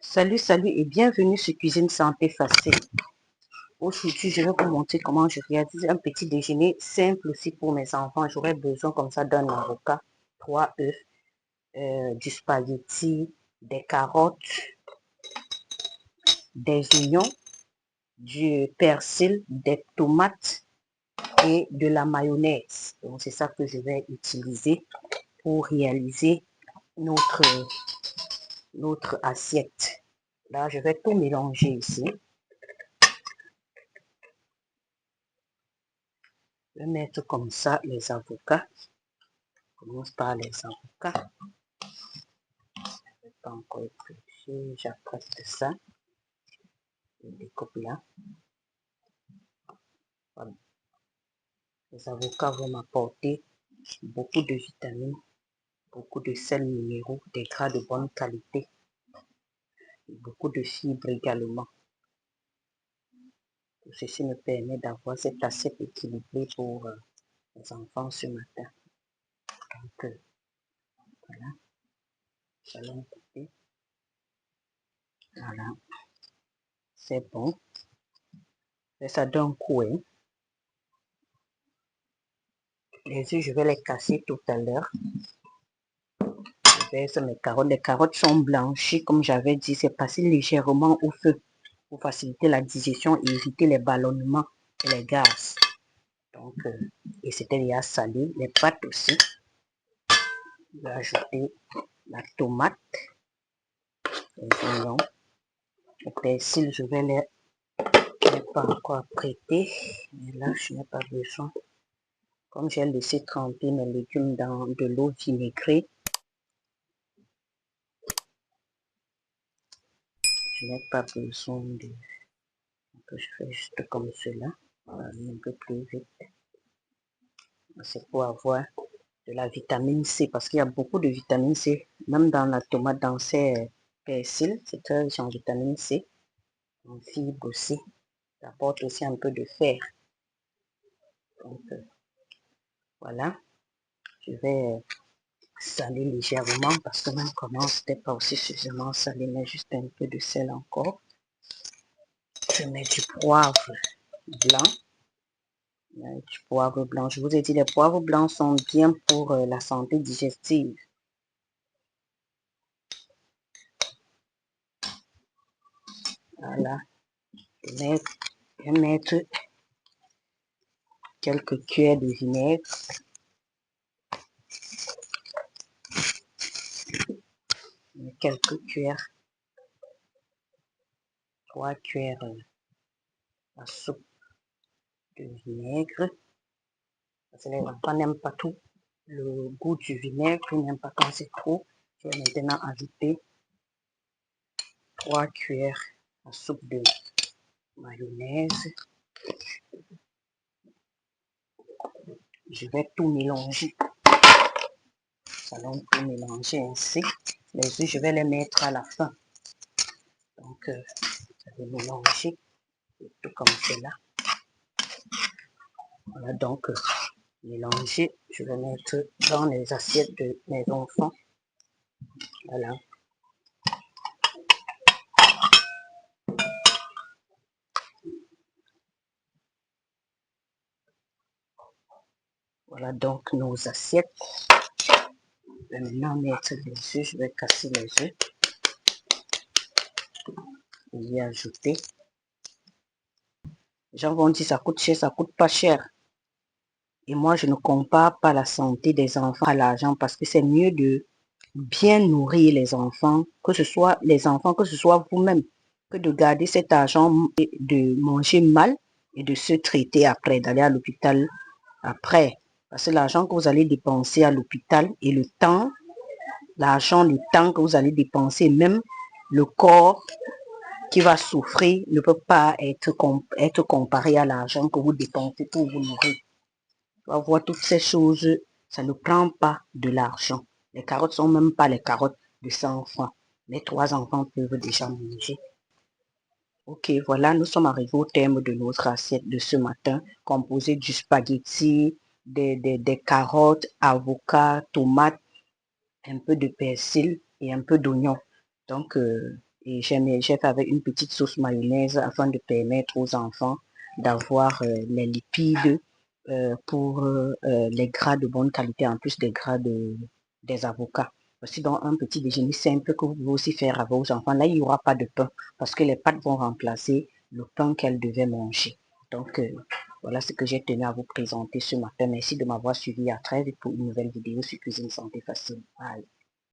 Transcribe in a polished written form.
Salut, salut et bienvenue sur Cuisine Santé Facile. Aujourd'hui, je vais vous montrer comment je réalise un petit déjeuner simple aussi pour mes enfants. J'aurai besoin comme ça d'un avocat, 3 œufs, du spaghetti, des carottes, des oignons, du persil, des tomates et de la mayonnaise. Donc, c'est ça que je vais utiliser pour réaliser notre assiette. Là, je vais tout mélanger ici. Je vais mettre comme ça les avocats. Je commence par les avocats. Je vais pas encore éplucher. J'apprête ça. Je découpe là. Voilà. Les avocats vont m'apporter beaucoup de vitamines, beaucoup de sels minéraux, des gras de bonne qualité, et beaucoup de fibres également. Tout ceci me permet d'avoir cette assiette équilibrée pour les enfants ce matin. Donc, voilà. Allons couper. Voilà. C'est bon. Et ça donne coup, hein. Les œufs, je vais les casser tout à l'heure. Je verse mes carottes. Les carottes sont blanchies, comme j'avais dit, c'est passé légèrement au feu pour faciliter la digestion et éviter les ballonnements et les gaz. Donc, et c'était déjà salé. Les pâtes aussi. Je vais ajouter la tomate, les oignons, le persil, je vais les pas encore prêter. Mais là, je n'ai pas besoin. Comme j'ai laissé tremper mes légumes dans de l'eau vinaigrée, je n'ai pas besoin de... Donc, je fais juste comme cela. Un peu plus vite. C'est pour avoir de la vitamine C parce qu'il y a beaucoup de vitamine C, même dans la tomate, dans ces persils, c'est très riche en vitamine C, en fibres aussi. Ça apporte aussi un peu de fer. Donc, voilà, je vais saler légèrement parce que même comment c'était pas aussi suffisamment salé, mais juste un peu de sel encore. Je mets du poivre blanc. Du poivre blanc. Je vous ai dit, les poivres blancs sont bien pour la santé digestive. Voilà. Je vais mettre quelques cuillères de vinaigre. Quelques cuillères. 3 cuillères à soupe de vinaigre. Parce que les enfants n'aiment pas tout. Le goût du vinaigre, ils n'aiment pas quand c'est trop. Je vais maintenant ajouter 3 cuillères à soupe de mayonnaise. Je vais tout mélanger. Nous allons tout mélanger ainsi. Les œufs, je vais les mettre à la fin. Donc, je vais mélanger tout comme cela. Voilà, donc, mélanger. Je vais mettre dans les assiettes de mes enfants. Voilà. Voilà donc nos assiettes. Je vais maintenant mettre les œufs. Je vais casser les œufs. Et y ajouter. Les gens vont dire ça coûte cher, ça coûte pas cher. Et moi, je ne compare pas la santé des enfants à l'argent parce que c'est mieux de bien nourrir les enfants, que ce soit les enfants, que ce soit vous-même, que de garder cet argent et de manger mal et de se traiter après, d'aller à l'hôpital après. Parce que l'argent que vous allez dépenser à l'hôpital et le temps, l'argent, le temps que vous allez dépenser, même le corps qui va souffrir ne peut pas être comparé à l'argent que vous dépensez pour vous nourrir. On va voir toutes ces choses, ça ne prend pas de l'argent. Les carottes sont même pas les carottes de 100 francs. Les 3 enfants peuvent déjà manger. Ok, voilà, nous sommes arrivés au terme de notre assiette de ce matin, composée du spaghetti, des carottes, avocats, tomates, un peu de persil et un peu d'oignon. Donc, Et j'ai fait avec une petite sauce mayonnaise afin de permettre aux enfants d'avoir les lipides pour les gras de bonne qualité, en plus des gras des avocats. Voici donc un petit déjeuner simple que vous pouvez aussi faire avec vos enfants. Là, il n'y aura pas de pain parce que les pâtes vont remplacer le pain qu'elles devaient manger. Donc, voilà ce que j'ai tenu à vous présenter ce matin. Merci de m'avoir suivi. À très vite pour une nouvelle vidéo sur Cuisine Santé Facile. Bye.